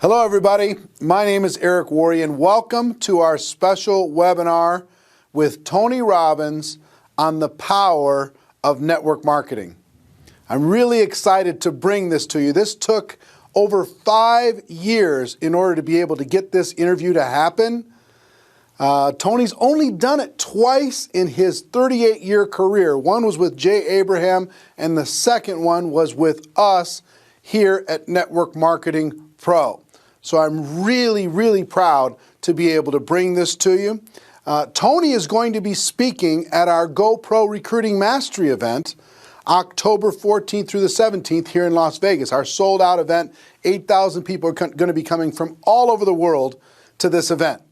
Hello everybody, my name is Eric Worre and welcome to our special webinar with Tony Robbins on the power of network marketing. I'm really excited to bring this to you. This took over 5 years in order to be able to get this interview to happen. Tony's only done it twice in his 38-year career. One was with Jay Abraham and the second one was with us here at Network Marketing Pro. So I'm really proud to be able to bring this to you. Tony is going to be speaking at our GoPro Recruiting Mastery event, October 14th through the 17th here in Las Vegas. Our sold out event, 8,000 people are going to be coming from all over the world to this event.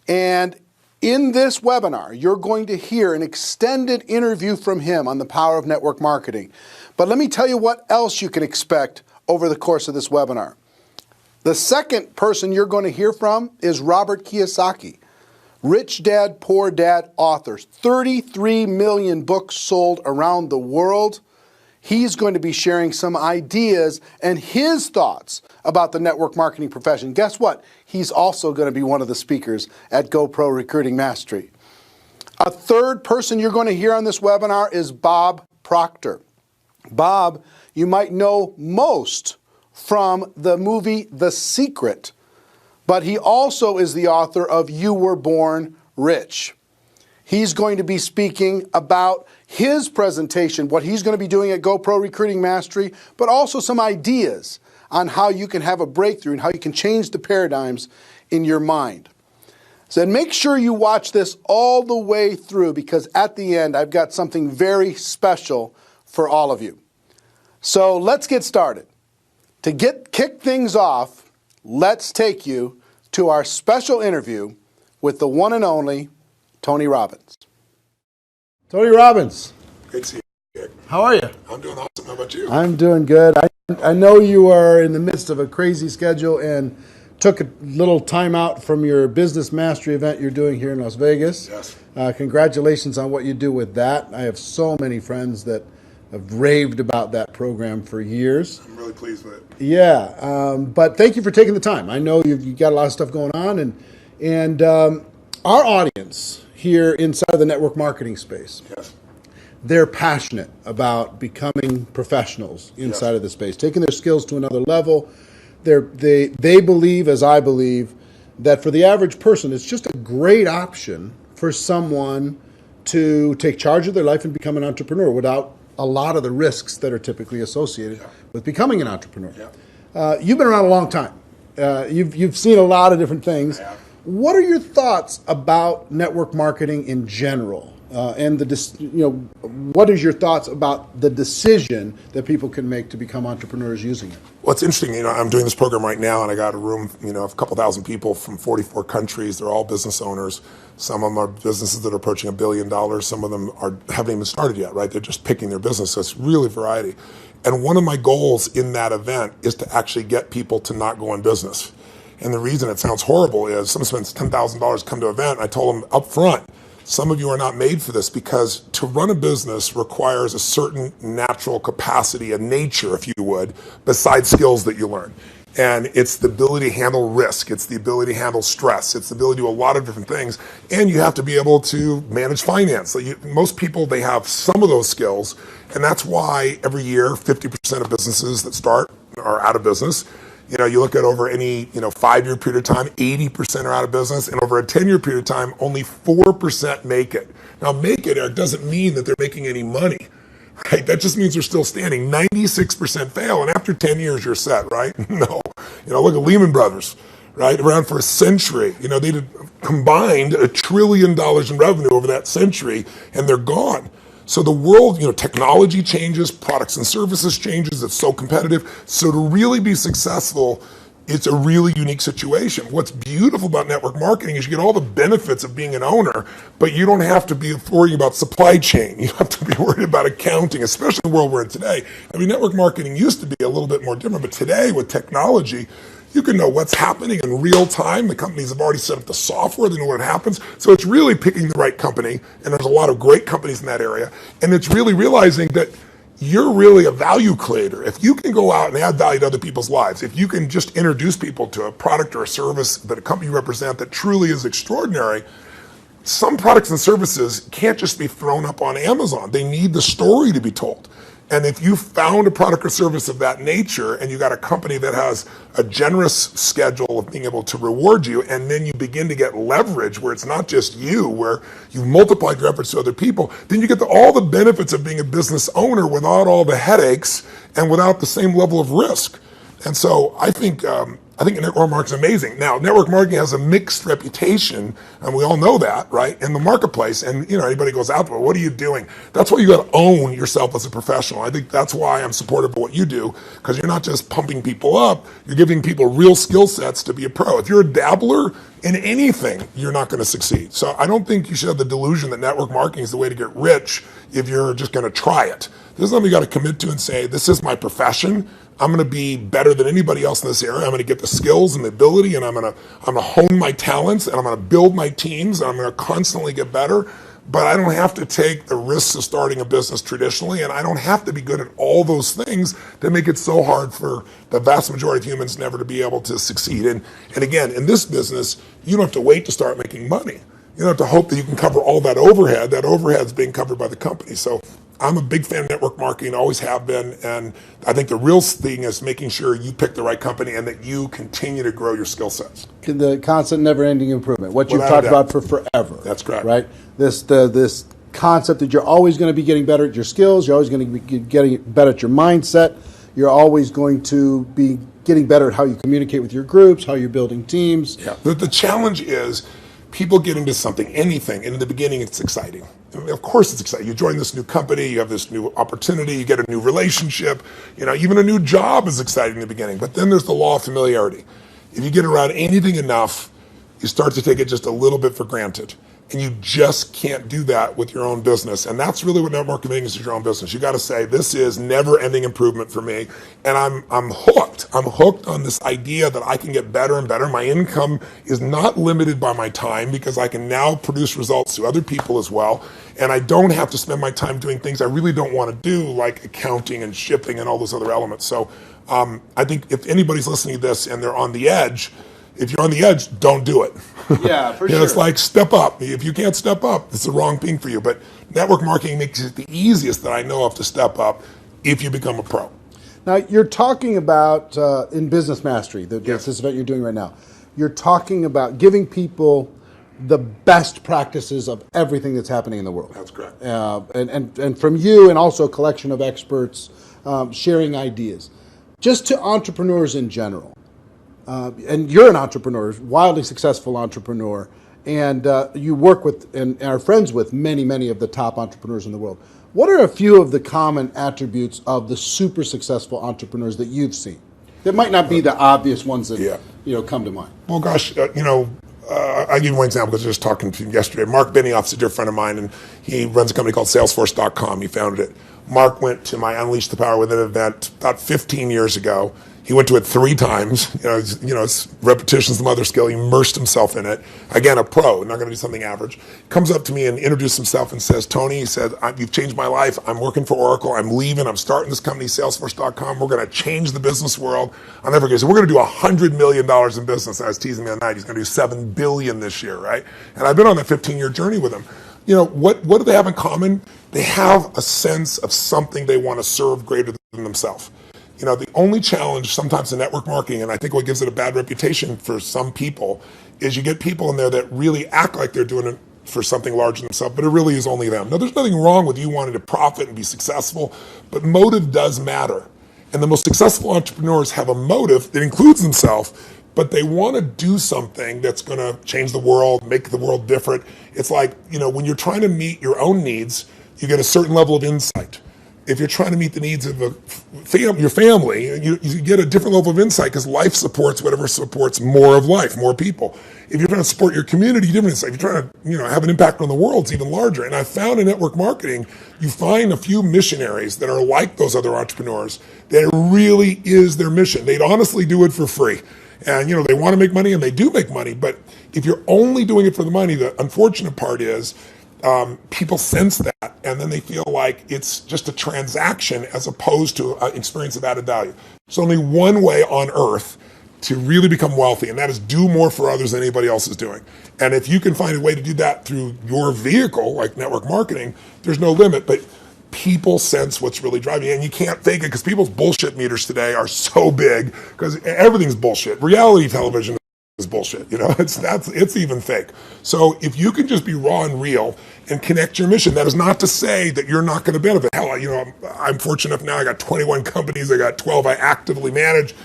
And in this webinar, you're going to hear an extended interview from him on the power of network marketing. But let me tell you what else you can expect over the course of this webinar. The second person you're going to hear from is Robert Kiyosaki, Rich Dad, Poor Dad author, 33 million books sold around the world. He's going to be sharing some ideas and his thoughts about the network marketing profession. Guess what? He's also going to be one of the speakers at GoPro Recruiting Mastery. A third person you're going to hear on this webinar is Bob Proctor. Bob, you might know most from the movie The Secret, but he also is the author of You Were Born Rich. He's going to be speaking about his presentation, what he's going to be doing at GoPro Recruiting Mastery, but also some ideas on how you can have a breakthrough and how you can change the paradigms in your mind. So make sure you watch this all the way through because at the end I've got something very special for all of you. So let's get started. To kick things off, let's take you to our special interview with the one and only Tony Robbins. Tony Robbins. Great to see you. How are you? I'm doing awesome. How about you? I'm doing good. I know you are in the midst of a crazy schedule and took a little time out from your business mastery event you're doing here in Las Vegas. Yes. Congratulations on what you do with that. I have so many friends that have raved about that program for years. I'm really pleased with it. Yeah, but thank you for taking the time. I know you've got a lot of stuff going on, and our audience here inside of the network marketing space, Yes. they're passionate about becoming professionals inside of the space, taking their skills to another level. They believe, as I believe, that for the average person, it's just a great option for someone to take charge of their life and become an entrepreneur without a lot of the risks that are typically associated with becoming an entrepreneur. You've been around a long time. You've seen a lot of different things. What are your thoughts about network marketing in general? What is your thoughts about the decision that people can make to become entrepreneurs using it? Well, it's interesting. I'm doing this program right now, and I got a room, of a couple thousand people from 44 countries. They're all business owners. Some of them are businesses that are approaching $1 billion. Some of them haven't even started yet, right? They're just picking their business. So it's really variety. And one of my goals in that event is to actually get people to not go in business. And the reason it sounds horrible is someone spends $10,000 to come to an event. I told them up front, some of you are not made for this because to run a business requires a certain natural capacity, a nature, if you would, besides skills that you learn. And it's the ability to handle risk. It's the ability to handle stress. It's the ability to do a lot of different things. And you have to be able to manage finance. So most people, they have some of those skills. And that's why every year, 50% of businesses that start are out of business. You look at over any 5-year period of time, 80% are out of business, and over a 10-year period of time, only 4% make it. Now, make it, Eric, doesn't mean that they're making any money, right? That just means they're still standing. 96% fail, and after 10 years, you're set, right? No. Look at Lehman Brothers, right? Around for a century. They did combined $1 trillion in revenue over that century, and they're gone. So the world, technology changes, products and services changes, it's so competitive. So to really be successful, it's a really unique situation. What's beautiful about network marketing is you get all the benefits of being an owner, but you don't have to be worrying about supply chain. You don't have to be worried about accounting, especially in the world we're in today. Network marketing used to be a little bit more different, but today with technology, you can know what's happening in real time. The companies have already set up the software. They know what happens. So it's really picking the right company. And there's a lot of great companies in that area. And it's really realizing that you're really a value creator. If you can go out and add value to other people's lives, if you can just introduce people to a product or a service that a company you represent that truly is extraordinary, some products and services can't just be thrown up on Amazon. They need the story to be told. And if you found a product or service of that nature and you got a company that has a generous schedule of being able to reward you, and then you begin to get leverage where it's not just you, where you've multiplied your efforts to other people, then you get all the benefits of being a business owner without all the headaches and without the same level of risk. And so I think network marketing is amazing. Now, network marketing has a mixed reputation, and we all know that, right, in the marketplace. And anybody goes out, well, what are you doing? That's why you got to own yourself as a professional. I think that's why I'm supportive of what you do, because you're not just pumping people up, you're giving people real skill sets to be a pro. If you're a dabbler in anything, you're not going to succeed. So I don't think you should have the delusion that network marketing is the way to get rich if you're just going to try it. This is something you got to commit to and say, this is my profession. I'm going to be better than anybody else in this area. I'm going to get the skills and the ability, and I'm going to hone my talents, and I'm going to build my teams, and I'm going to constantly get better. But I don't have to take the risks of starting a business traditionally, and I don't have to be good at all those things that make it so hard for the vast majority of humans never to be able to succeed. And again, in this business, you don't have to wait to start making money. You don't have to hope that you can cover all that overhead. That overhead is being covered by the company. So I'm a big fan of network marketing, always have been, and I think the real thing is making sure you pick the right company and that you continue to grow your skill sets. The constant, never-ending improvement, what you've talked about for forever. That's correct. Right? This concept that you're always going to be getting better at your skills, you're always going to be getting better at your mindset, you're always going to be getting better at how you communicate with your groups, how you're building teams. Yeah. The challenge is people get into something, anything, and in the beginning it's exciting. I mean, of course it's exciting. You join this new company, you have this new opportunity, you get a new relationship, even a new job is exciting in the beginning. But then there's the law of familiarity. If you get around anything enough, you start to take it just a little bit for granted. And you just can't do that with your own business. And that's really what network marketing is, your own business. You got to say, this is never-ending improvement for me. And I'm hooked. I'm hooked on this idea that I can get better and better. My income is not limited by my time because I can now produce results to other people as well. And I don't have to spend my time doing things I really don't want to do, like accounting and shipping and all those other elements. So I think if anybody's listening to this and they're on the edge, if you're on the edge, don't do it. Yeah, for sure. It's like step up. If you can't step up, it's the wrong thing for you. But network marketing makes it the easiest that I know of to step up if you become a pro. Now, you're talking about, in Business Mastery, Yes. this event you're doing right now, you're talking about giving people the best practices of everything that's happening in the world. That's correct. And from you, and also a collection of experts sharing ideas. Just to entrepreneurs in general. And you're an entrepreneur, wildly successful entrepreneur, and you work with and are friends with many, many of the top entrepreneurs in the world. What are a few of the common attributes of the super successful entrepreneurs that you've seen? That might not be the obvious ones that come to mind. Well, gosh, I'll give you one example because I was just talking to him yesterday. Mark Benioff's a dear friend of mine, and he runs a company called Salesforce.com. He founded it. Mark went to my Unleash the Power Within event about 15 years ago. He went to it 3 times. It's repetition's the mother skill. He immersed himself in it. Again, a pro, not going to do something average. Comes up to me and introduces himself and says, Tony, he said, you've changed my life. I'm working for Oracle. I'm leaving. I'm starting this company, Salesforce.com. We're going to change the business world. I'll never forget. So we're going to do $100 million in business. I was teasing me the other night. He's going to do $7 billion this year, right? And I've been on that 15-year journey with him. What do they have in common? They have a sense of something they want to serve greater than themselves. The only challenge sometimes in network marketing, and I think what gives it a bad reputation for some people, is you get people in there that really act like they're doing it for something larger than themselves, but it really is only them. Now, there's nothing wrong with you wanting to profit and be successful, but motive does matter. And the most successful entrepreneurs have a motive that includes themselves, but they want to do something that's going to change the world, make the world different. It's like, when you're trying to meet your own needs, you get a certain level of insight. If you're trying to meet the needs of your family, you get a different level of insight because life supports whatever supports more of life, more people. If you're trying to support your community, different insight. If you're trying to have an impact on the world, it's even larger. And I found in network marketing, you find a few missionaries that are like those other entrepreneurs, that it really is their mission. They'd honestly do it for free. And they want to make money, and they do make money. But if you're only doing it for the money, the unfortunate part is people sense that, and then they feel like it's just a transaction as opposed to an experience of added value. There's only one way on earth to really become wealthy, and that is do more for others than anybody else is doing. And if you can find a way to do that through your vehicle, like network marketing, there's no limit. But people sense what's really driving you, and you can't fake it because people's bullshit meters today are so big because everything's bullshit. Reality television is bullshit, it's even fake. So if you can just be raw and real and connect your mission, that is not to say that you're not going to benefit. Hell, I'm fortunate enough now. I got 21 companies. I got 12 I actively manage.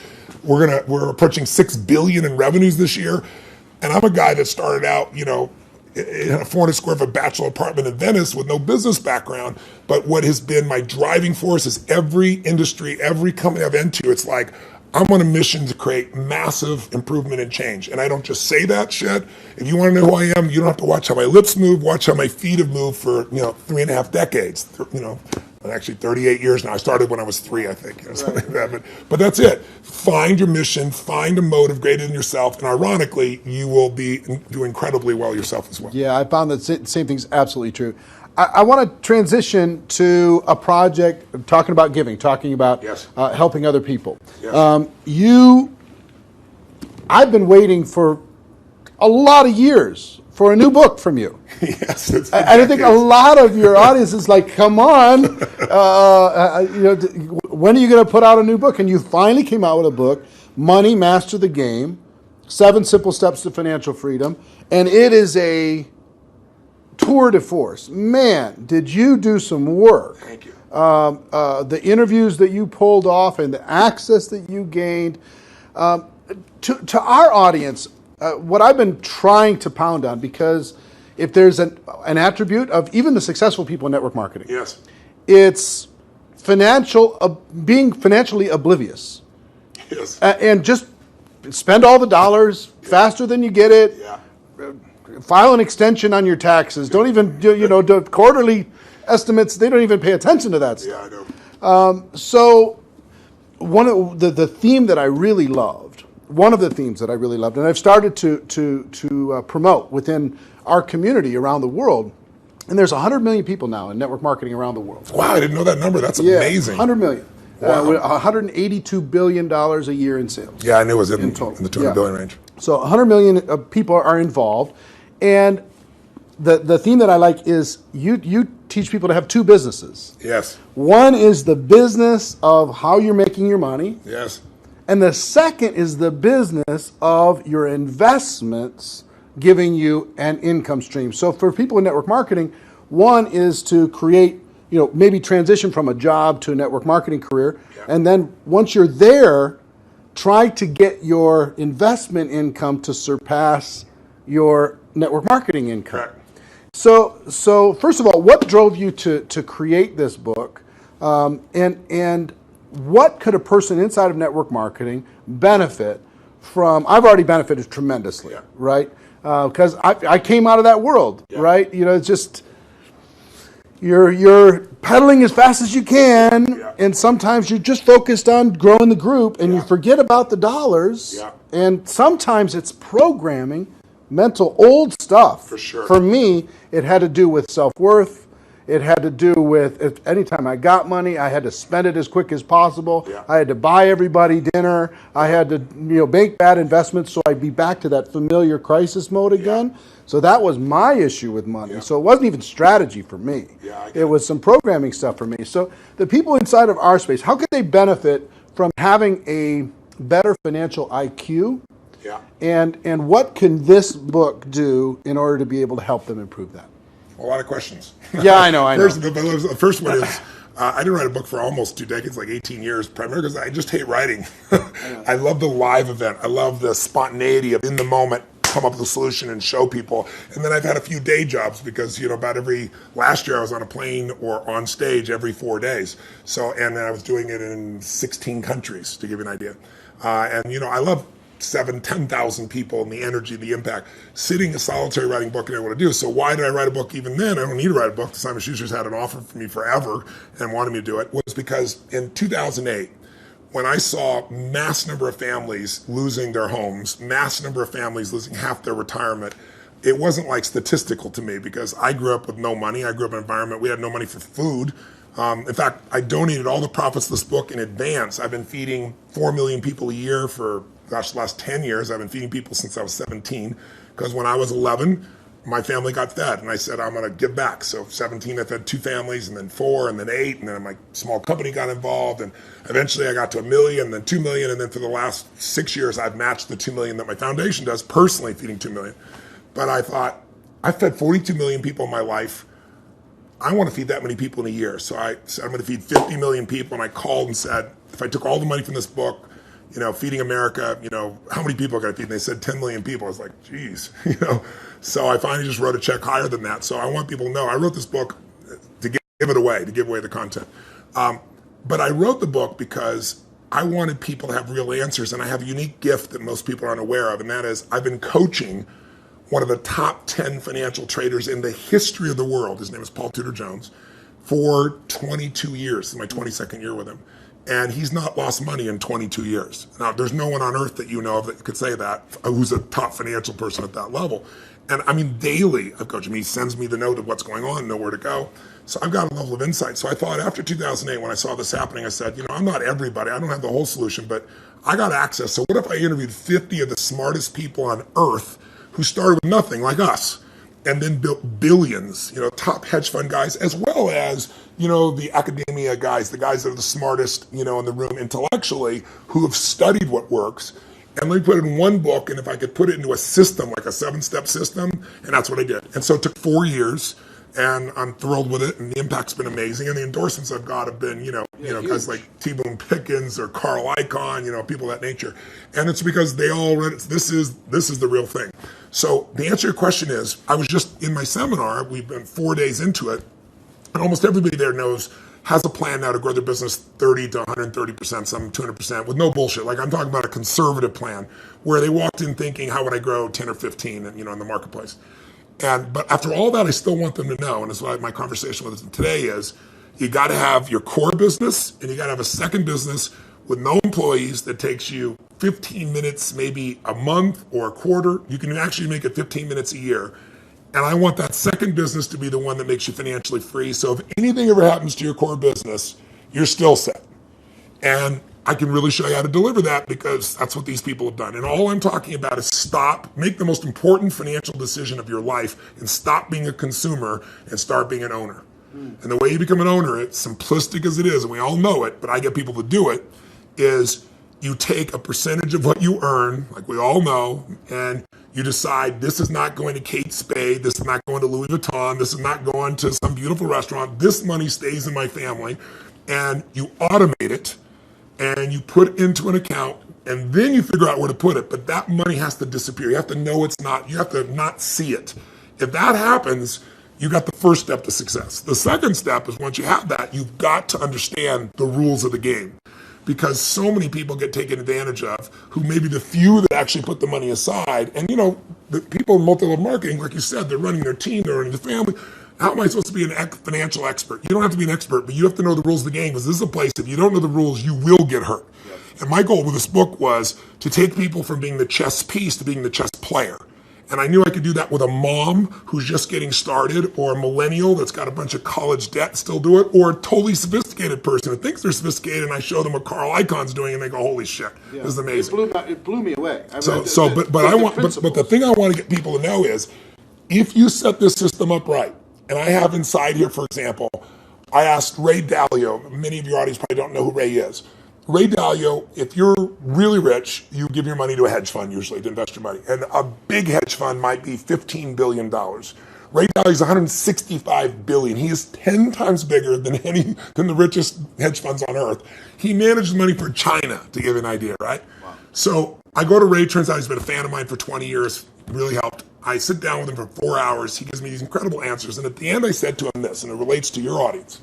We're approaching $6 billion in revenues this year, and I'm a guy that started out, in a 400 square foot bachelor apartment in Venice with no business background. But what has been my driving force is every industry, every company I've entered, it's like, I'm on a mission to create massive improvement and change. And I don't just say that shit. If you want to know who I am, you don't have to watch how my lips move, watch how my feet have moved for, 3.5 decades, actually 38 years now. I started when I was 3, I think, something like that. But that's it. Find your mission, find a motive greater than yourself, and ironically, you will do incredibly well yourself as well. Yeah, I found that same thing's absolutely true. I want to transition to a project talking about giving, talking about Yes. Helping other people. Yes. I've been waiting for a lot of years for a new book from you. Yes, I think a lot of your audience is like, come on, when are you going to put out a new book? And you finally came out with a book, Money, Master the Game, 7 Simple Steps to Financial Freedom. And it is a tour de force. Man, did you do some work. Thank you. The interviews that you pulled off and the access that you gained. To our audience, what I've been trying to pound on, because if there's an attribute of even the successful people in network marketing, Yes. it's being financially oblivious. Yes. And just spend all the dollars faster than you get it. Yeah. File an extension on your taxes. Don't even do quarterly estimates. They don't even pay attention to that stuff. Yeah, I know. So one of the theme that I really loved, and I've started to promote within our community around the world, and there's 100 million people now in network marketing around the world. Wow, I didn't know that number. That's amazing. 100 million. Wow. $182 billion a year in sales. Yeah, I knew it was in total. the 200 billion range. So 100 million people are involved, and the theme that I like is you teach people to have 2 businesses. Yes. One is the business of how you're making your money, Yes. and the second is the business of your investments giving you an income stream. So for people in network marketing, one is to create, maybe transition from a job to a network marketing career, and then once you're there, try to get your investment income to surpass your network marketing income. Correct. So first of all, what drove you to create this book, and what could a person inside of network marketing benefit from? I've already benefited tremendously, right? Because I came out of that world, right? It's just you're pedaling as fast as you can, and sometimes you're just focused on growing the group, and you forget about the dollars. And sometimes it's programming, mental old stuff. For sure. For me, it had to do with self-worth. It had to do with anytime I got money, I had to spend it as quick as possible. I had to buy everybody dinner. I had to make bad investments so I'd be back to that familiar crisis mode again. So that was my issue with money. So it wasn't even strategy for me. It was some programming stuff for me. So the people inside of our space, how could they benefit from having a better financial IQ? And what can this book do in order to be able to help them improve that? A lot of questions. Yeah, I know. The first one is, I didn't write a book for almost 2 decades, like 18 years, primarily because I just hate writing. I love the live event. I love the spontaneity of in the moment, come up with a solution and show people. And then I've had a few day jobs because, last year I was on a plane or on stage every 4 days. And I was doing it in 16 countries, to give you an idea. I love 10,000 people and the energy, the impact. Sitting a solitary writing book and I want to do. So why did I write a book even then? I don't need to write a book. Simon Schuster's had an offer for me forever and wanted me to do it. Was because in 2008, when I saw mass number of families losing their homes, mass number of families losing half their retirement, it wasn't like statistical to me because I grew up with no money. I grew up in an environment, we had no money for food. In fact, I donated all the profits of this book in advance. I've been feeding 4 million people a year for, gosh, the last 10 years. I've been feeding people since I was 17 because when I was 11, my family got fed, and I said, I'm going to give back. So 17, I fed 2 families, and then 4, and then 8, and then my small company got involved, and eventually I got to $1 million, then 2 million, and then for the last 6 years, I've matched the 2 million that my foundation does, personally feeding 2 million. But I thought, I fed 42 million people in my life. I want to feed that many people in a year. So I said, I'm going to feed 50 million people, and I called and said, if I took all the money from this book, Feeding America, how many people got to feed? And they said 10 million people. I was like, geez, So I finally just wrote a check higher than that. So I want people to know I wrote this book to give it away, to give away the content. But I wrote the book because I wanted people to have real answers, and I have a unique gift that most people aren't aware of, and that is I've been coaching one of the top 10 financial traders in the history of the world. His name is Paul Tudor Jones, for 22 years. This is my 22nd year with him. And he's not lost money in 22 years. Now, there's no one on earth that you know of that could say that, who's a top financial person at that level. And I mean, daily, I've coached him. He sends me the note of what's going on, know where to go. So I've got a level of insight. So I thought after 2008, when I saw this happening, I said, I'm not everybody. I don't have the whole solution, but I got access. So what if I interviewed 50 of the smartest people on earth who started with nothing, like us, and then built billions, top hedge fund guys, as well as, the academia guys, the guys that are the smartest, in the room intellectually, who have studied what works. And let me put it in one book, and if I could put it into a system, like a 7-step system, and that's what I did. And so it took 4 years, and I'm thrilled with it, and the impact's been amazing, and the endorsements I've got have been, guys like T-Boone Pickens or Carl Icahn, people of that nature. And it's because they all read it. This is the real thing. So the answer to your question is, I was just in my seminar, we've been 4 days into it, and almost everybody there has a plan now to grow their business 30 to 130%, some 200%, with no bullshit. Like I'm talking about a conservative plan where they walked in thinking, how would I grow 10 or 15, in the marketplace? But after all that, I still want them to know, and that's why my conversation with them today is, you got to have your core business, and you got to have a second business with no employees that takes you 15 minutes, maybe a month or a quarter. You can actually make it 15 minutes a year. And I want that second business to be the one that makes you financially free. So if anything ever happens to your core business, you're still set. And I can really show you how to deliver that because that's what these people have done. And all I'm talking about is make the most important financial decision of your life and stop being a consumer and start being an owner. And the way you become an owner, it's simplistic as it is, and we all know it, but I get people to do it, is you take a percentage of what you earn, like we all know, and you decide this is not going to Kate Spade, this is not going to Louis Vuitton, this is not going to some beautiful restaurant, this money stays in my family, and you automate it, and you put it into an account, and then you figure out where to put it, but that money has to disappear. You have to know you have to not see it. If that happens, you got the first step to success. The second step is once you have that, you've got to understand the rules of the game. Because so many people get taken advantage of, who may be the few that actually put the money aside. And the people in multi-level marketing, like you said, they're running their team, they're running the family. How am I supposed to be a financial expert? You don't have to be an expert, but you have to know the rules of the game, because this is a place, if you don't know the rules, you will get hurt. Yep. And my goal with this book was to take people from being the chess piece to being the chess player. And I knew I could do that with a mom who's just getting started, or a millennial that's got a bunch of college debt and still do it, or a totally sophisticated person who thinks they're sophisticated, and I show them what Carl Icahn's doing, and they go, "Holy shit, this is amazing!" It blew me away. But the thing I want to get people to know is, if you set this system up right, and I have inside here, for example, I asked Ray Dalio. Many of your audience probably don't know who Ray is. Ray Dalio, if you're really rich, you give your money to a hedge fund usually to invest your money. And a big hedge fund might be $15 billion. Ray Dalio is $165 billion. He is 10 times bigger than the richest hedge funds on earth. He manages money for China, to give you an idea, right? Wow. So I go to Ray, turns out he's been a fan of mine for 20 years, really helped. I sit down with him for 4 hours. He gives me these incredible answers. And at the end, I said to him this, and it relates to your audience.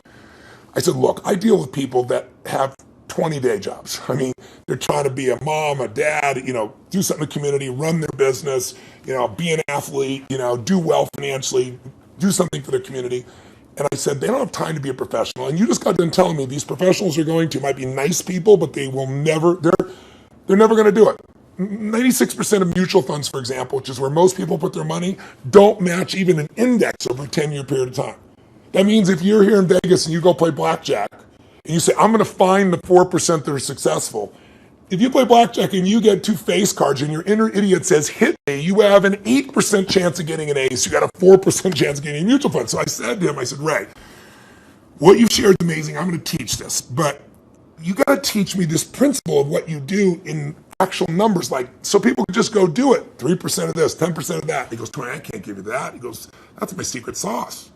I said, look, I deal with people that have 20-day jobs. I mean, they're trying to be a mom, a dad, do something in the community, run their business, be an athlete, do well financially, do something for their community. And I said, they don't have time to be a professional. And you just got done telling me these professionals might be nice people, but they're never going to do it. 96% of mutual funds, for example, which is where most people put their money, don't match even an index over a 10-year period of time. That means if you're here in Vegas and you go play blackjack, and you say, I'm going to find the 4% that are successful. If you play blackjack and you get 2 face cards and your inner idiot says, hit me, you have an 8% chance of getting an ace. You got a 4% chance of getting a mutual fund. So I said to him, I said, Ray, what you've shared is amazing. I'm going to teach this, but you got to teach me this principle of what you do in actual numbers, like so people can just go do it. 3% of this, 10% of that. He goes, Tony, I can't give you that. He goes, that's my secret sauce.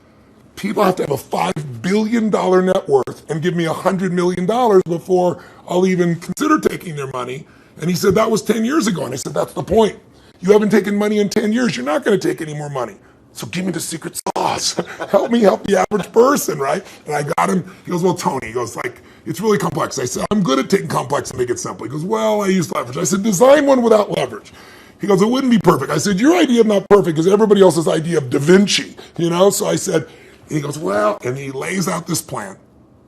People have to have a $5 billion net worth and give me $100 million before I'll even consider taking their money. And he said, that was 10 years ago. And I said, that's the point. You haven't taken money in 10 years. You're not going to take any more money. So give me the secret sauce. Help me help the average person, right? And I got him. He goes, well, Tony, he goes, like, it's really complex. I said, I'm good at taking complex and make it simple. He goes, well, I use leverage. I said, design one without leverage. He goes, it wouldn't be perfect. I said, your idea is not perfect because everybody else's idea of Da Vinci, you know? So I said, and he goes, well, and he lays out this plan.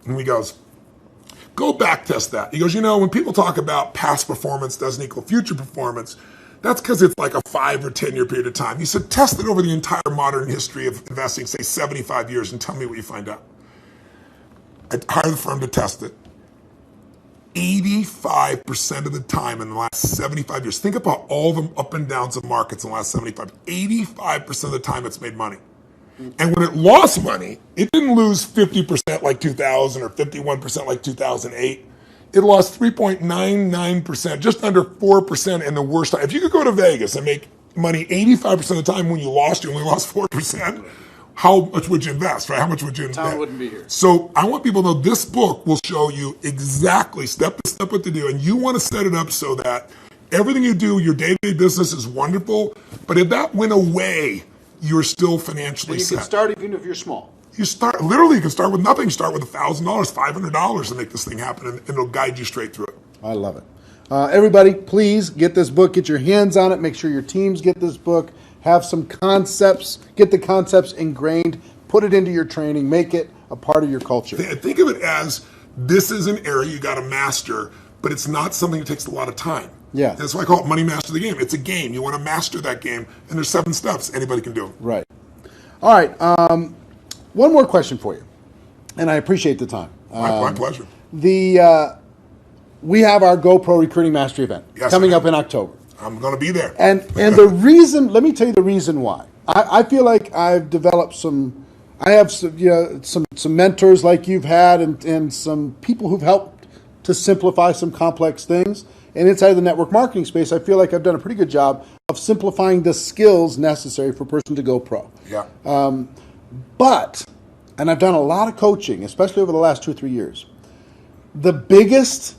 And he goes, go back test that. He goes, you know, when people talk about past performance doesn't equal future performance, that's because it's like a 5 or 10 year period of time. He said, test it over the entire modern history of investing, say 75 years, and tell me what you find out. I hired the firm to test it. 85% of the time in the last 75 years, think about all the up and downs of markets in the last 85% of the time it's made money. And when it lost money, it didn't lose 50% like 2000 or 51% like 2008. It lost 3.99%, just under 4% in the worst time. If you could go to Vegas and make money 85% of the time when you only lost 4%, how much would you invest, right? How much would you invest? Town wouldn't be here. So I want people to know this book will show you exactly step by step what to do. And you want to set it up so that everything you do, your day-to-day business is wonderful. But if that went away, you're still financially set. You can start even if you're small. You can start with nothing. Start with $1,000, $500 to make this thing happen, and it'll guide you straight through it. I love it. Everybody, please get this book. Get your hands on it. Make sure your teams get this book. Have some concepts. Get the concepts ingrained. Put it into your training. Make it a part of your culture. Think of it as this is an area you got to master, but it's not something that takes a lot of time. Yeah. That's why I call it Money Master the Game. It's a game. You want to master that game, and there's 7 steps. Anybody can do it. Right. All right. One more question for you, and I appreciate the time. My pleasure. We have our GoPro Recruiting Mastery event coming up in October. I'm going to be there. And the reason, let me tell you the reason why. I feel like I've developed I have some mentors like you've had and some people who've helped to simplify some complex things. And inside the network marketing space, I feel like I've done a pretty good job of simplifying the skills necessary for a person to go pro. Yeah. And I've done a lot of coaching, especially over the last 2 or 3 years. The biggest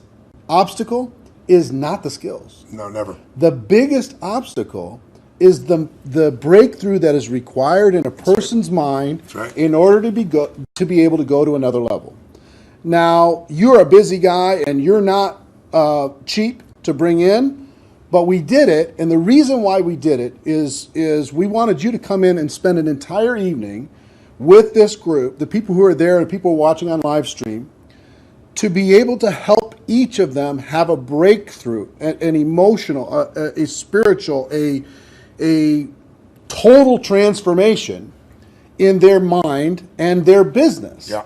obstacle is not the skills. No, never. The biggest obstacle is the breakthrough that is required in a person's mind in order to be able to go to another level. Now, you're a busy guy and you're not cheap to bring in, but we did it, and the reason why we did it is we wanted you to come in and spend an entire evening with this group, the people who are there and people watching on live stream, to be able to help each of them have a breakthrough, an emotional, a spiritual, a total transformation in their mind and their business. Yeah.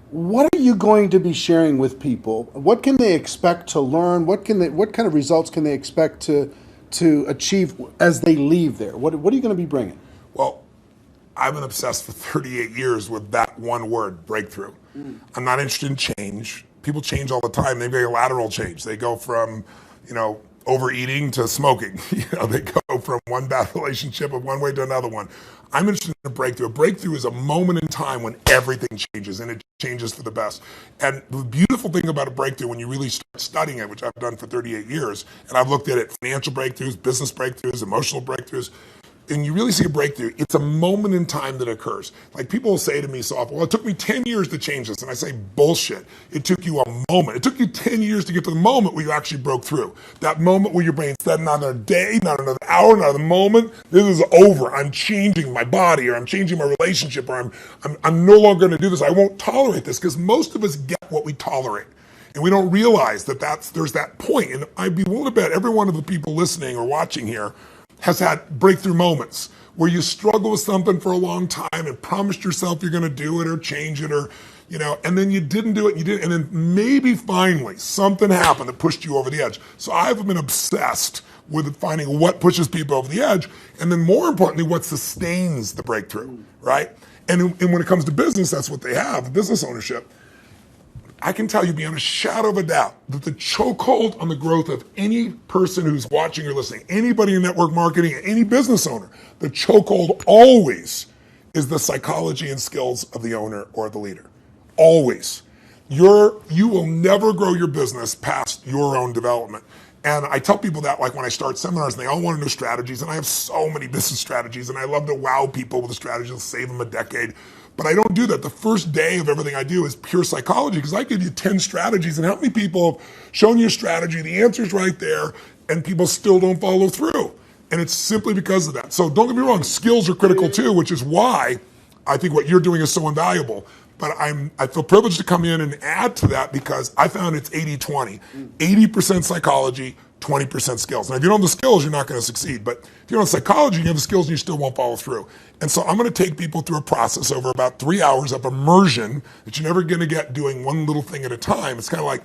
What are you going to be sharing with people? What can they expect to learn? What kind of results can they expect to achieve as they leave there? What are you going to be bringing? Well, I've been obsessed for 38 years with that one word, breakthrough. I'm not interested in change. People change all the time. They make a lateral change. They go from, overeating to smoking. They go from one bad relationship of one way to another one. I'm interested in a breakthrough. A breakthrough is a moment in time when everything changes, and it changes for the best. And the beautiful thing about a breakthrough, when you really start studying it, which I've done for 38 years, and I've looked at it, financial breakthroughs, business breakthroughs, emotional breakthroughs, and you really see a breakthrough, it's a moment in time that occurs. Like people will say to me so often, well, it took me 10 years to change this. And I say, bullshit. It took you a moment. It took you 10 years to get to the moment where you actually broke through. That moment where your brain said, not another day, not another hour, not another moment. This is over. I'm changing my body, or I'm changing my relationship, or I'm no longer going to do this. I won't tolerate this, because most of us get what we tolerate. And we don't realize that there's that point. And I'd be willing to bet every one of the people listening or watching here has had breakthrough moments where you struggle with something for a long time and promised yourself you're going to do it or change it or, and then you didn't do it, and then maybe finally something happened that pushed you over the edge. So I've been obsessed with finding what pushes people over the edge, and then more importantly, what sustains the breakthrough, right? And when it comes to business, that's what they have, business ownership. I can tell you beyond a shadow of a doubt that the chokehold on the growth of any person who's watching or listening, anybody in network marketing, any business owner, the chokehold always is the psychology and skills of the owner or the leader. Always. You will never grow your business past your own development. And I tell people that, like when I start seminars, and they all want to know strategies, and I have so many business strategies, and I love to wow people with the strategies, save them a decade. But I don't do that. The first day of everything I do is pure psychology, because I give you 10 strategies, and how many people have shown you a strategy, the answer's right there, and people still don't follow through. And it's simply because of that. So don't get me wrong, skills are critical too, which is why I think what you're doing is so invaluable. But I feel privileged to come in and add to that because I found it's 80-20. 80% psychology, 20% skills. Now, if you don't have the skills, you're not going to succeed. But if you don't have psychology, you have the skills and you still won't follow through. And so I'm going to take people through a process over about 3 hours of immersion that you're never going to get doing one little thing at a time. It's kind of like,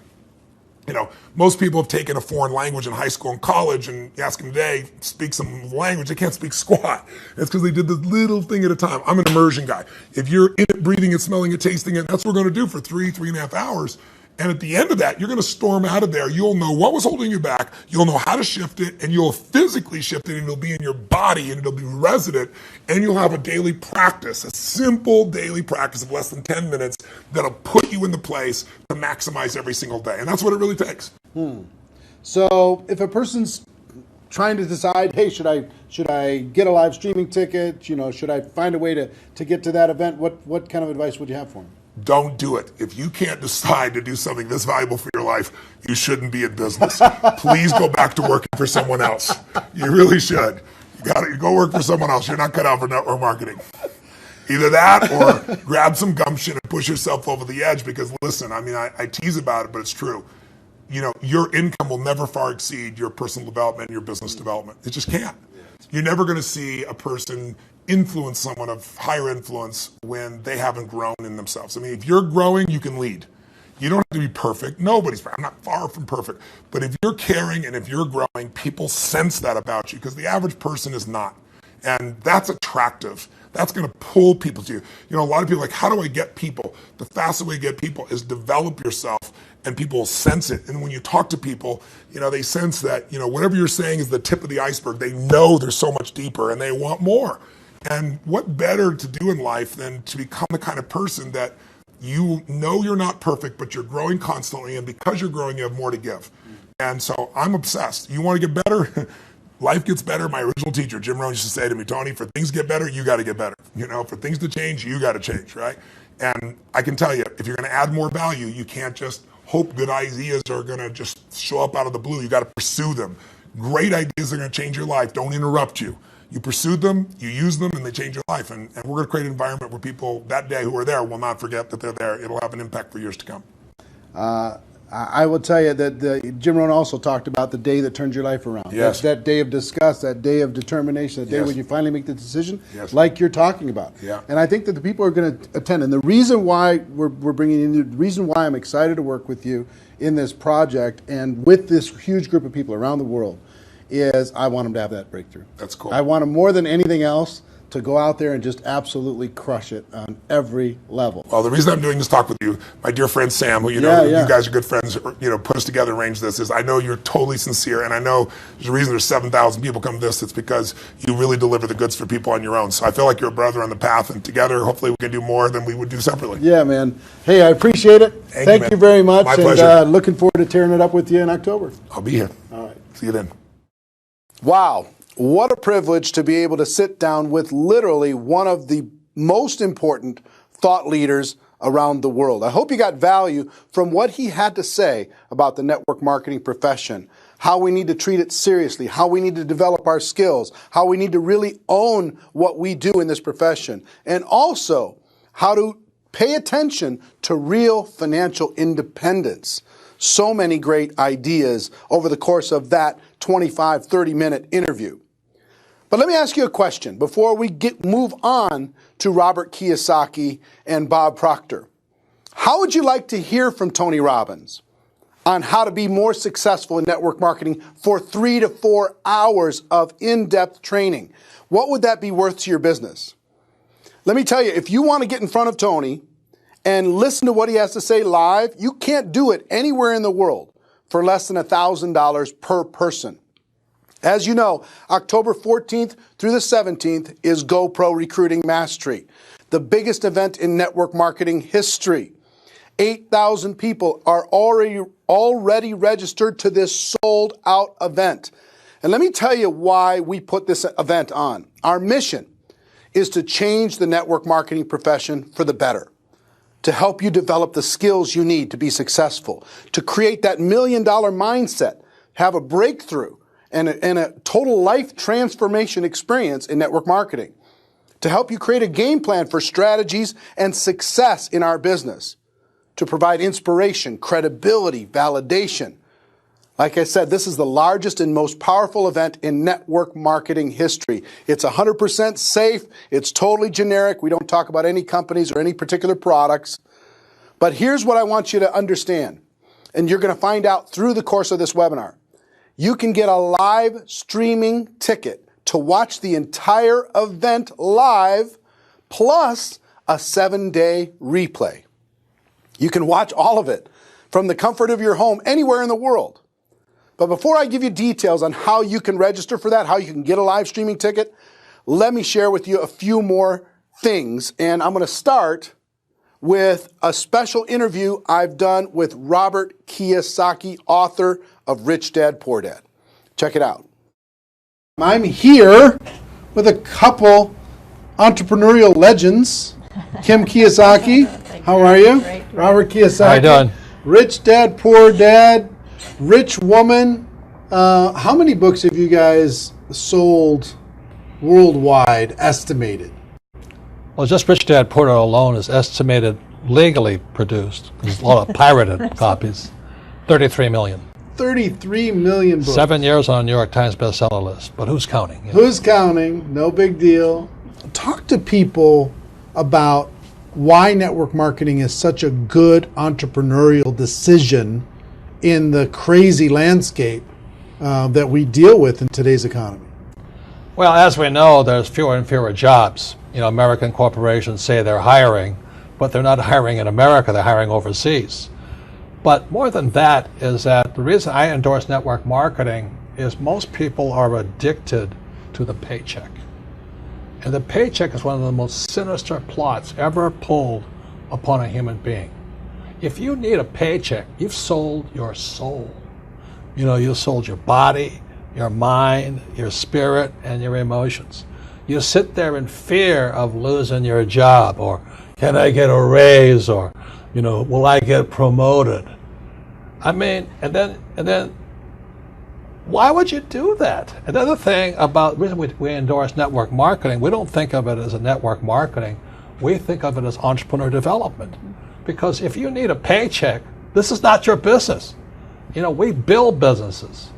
most people have taken a foreign language in high school and college, and you ask them today, speak some language, they can't speak squat. It's because they did this little thing at a time. I'm an immersion guy. If you're in it, breathing it, smelling it, tasting it, that's what we're going to do for 3.5 hours. And at the end of that, you're going to storm out of there. You'll know what was holding you back. You'll know how to shift it, and you'll physically shift it, and it'll be in your body, and it'll be resident, and you'll have a daily practice, a simple daily practice of less than 10 minutes that'll put you in the place to maximize every single day. And that's what it really takes. So if a person's trying to decide, hey, should I get a live streaming ticket? Should I find a way to get to that event? What kind of advice would you have for them? Don't do it. If you can't decide to do something this valuable for your life, you shouldn't be in business. Please go back to working for someone else. You really should. You got to go work for someone else. You're not cut out for network marketing. Either that or grab some gumption and push yourself over the edge because, listen, I tease about it, but it's true. Your income will never far exceed your personal development and your business development. It just can't. You're never going to see a person influence someone of higher influence when they haven't grown in themselves. If you're growing, you can lead. You don't have to be perfect. Nobody's perfect. I'm not far from perfect. But if you're caring and if you're growing, people sense that about you because the average person is not. And that's attractive. That's going to pull people to you. A lot of people are like, how do I get people? The fastest way to get people is develop yourself and people will sense it. And when you talk to people, they sense that, whatever you're saying is the tip of the iceberg. They know there's so much deeper and they want more. And what better to do in life than to become the kind of person that you know you're not perfect, but you're growing constantly. And because you're growing, you have more to give. And so I'm obsessed. You want to get better? Life gets better. My original teacher, Jim Rohn, used to say to me, Tony, for things to get better, you got to get better. For things to change, you got to change, right? And I can tell you, if you're going to add more value, you can't just hope good ideas are going to just show up out of the blue. You got to pursue them. Great ideas are going to change your life. Don't interrupt you. You pursue them, you use them, and they change your life. And we're going to create an environment where people that day who are there will not forget that they're there. It'll have an impact for years to come. I will tell you that Jim Rohn also talked about the day that turns your life around. Yes. That day of disgust, that day of determination, that day when you finally make the decision, like you're talking about. Yeah. And I think that the people are going to attend. And the reason why we're bringing in you, the reason why I'm excited to work with you in this project and with this huge group of people around the world is I want them to have that breakthrough. That's cool. I want them more than anything else to go out there and just absolutely crush it on every level. Well, the reason I'm doing this talk with you, my dear friend Sam, who you guys are good friends, put us together, arranged this, is I know you're totally sincere, and I know there's a reason there's 7,000 people come to this. It's because you really deliver the goods for people on your own. So I feel like you're a brother on the path, and together, hopefully, we can do more than we would do separately. Yeah, man. Hey, I appreciate it. Thank you very much. My pleasure. And looking forward to tearing it up with you in October. I'll be here. All right. See you then. Wow. What a privilege to be able to sit down with literally one of the most important thought leaders around the world. I hope you got value from what he had to say about the network marketing profession, how we need to treat it seriously, how we need to develop our skills, how we need to really own what we do in this profession, and also how to pay attention to real financial independence. so many great ideas over the course of that 25, 30-minute interview. But let me ask you a question before we move on to Robert Kiyosaki and Bob Proctor. How would you like to hear from Tony Robbins on how to be more successful in network marketing for 3 to 4 hours of in-depth training? What would that be worth to your business? Let me tell you, if you want to get in front of Tony and listen to what he has to say live, you can't do it anywhere in the world for less than $1,000 per person. As you know, October 14th through the 17th is GoPro Recruiting Mastery, the biggest event in network marketing history. 8,000 people are already registered to this sold-out event. And let me tell you why we put this event on. Our mission is to change the network marketing profession for the better, to help you develop the skills you need to be successful, to create that $1 million mindset, have a breakthrough, and a total life transformation experience in network marketing, to help you create a game plan for strategies and success in our business, to provide inspiration, credibility, validation. Like I said, this is the largest and most powerful event in network marketing history. It's 100% safe. It's totally generic. We don't talk about any companies or any particular products. But here's what I want you to understand, and you're going to find out through the course of this webinar. You can get a live streaming ticket to watch the entire event live, plus a 7-day replay. You can watch all of it from the comfort of your home anywhere in the world. But before I give you details on how you can register for that, how you can get a live streaming ticket, let me share with you a few more things. And I'm going to start with a special interview I've done with Robert Kiyosaki, author of Rich Dad, Poor Dad. Check it out. I'm here with a couple entrepreneurial legends. Kim Kiyosaki, how are you? Great. Robert Kiyosaki. How you doing? Rich Dad, Poor Dad, Rich Woman. How many books have you guys sold worldwide, estimated? Well, just Rich Dad Poor Dad alone is estimated legally produced. There's a lot of pirated copies. 33 million. 33 million books. 7 years on a New York Times bestseller list. But who's counting? You know? Who's counting? No big deal. Talk to people about why network marketing is such a good entrepreneurial decision in the crazy landscape that we deal with in today's economy. Well, as we know, there's fewer and fewer jobs. You know, American corporations say they're hiring, but they're not hiring in America, they're hiring overseas. But more than that is that the reason I endorse network marketing is most people are addicted to the paycheck. And the paycheck is one of the most sinister plots ever pulled upon a human being. If you need a paycheck, you've sold your soul. You know, you sold your body, your mind, your spirit, and your emotions. You sit there in fear of losing your job, or can I get a raise, or, you know, will I get promoted? I mean, and then why would you do that? Another thing about the reason we endorse network marketing, we don't think of it as a network marketing, we think of it as entrepreneur development. Because if you need a paycheck, this is not your business. You know, we build businesses.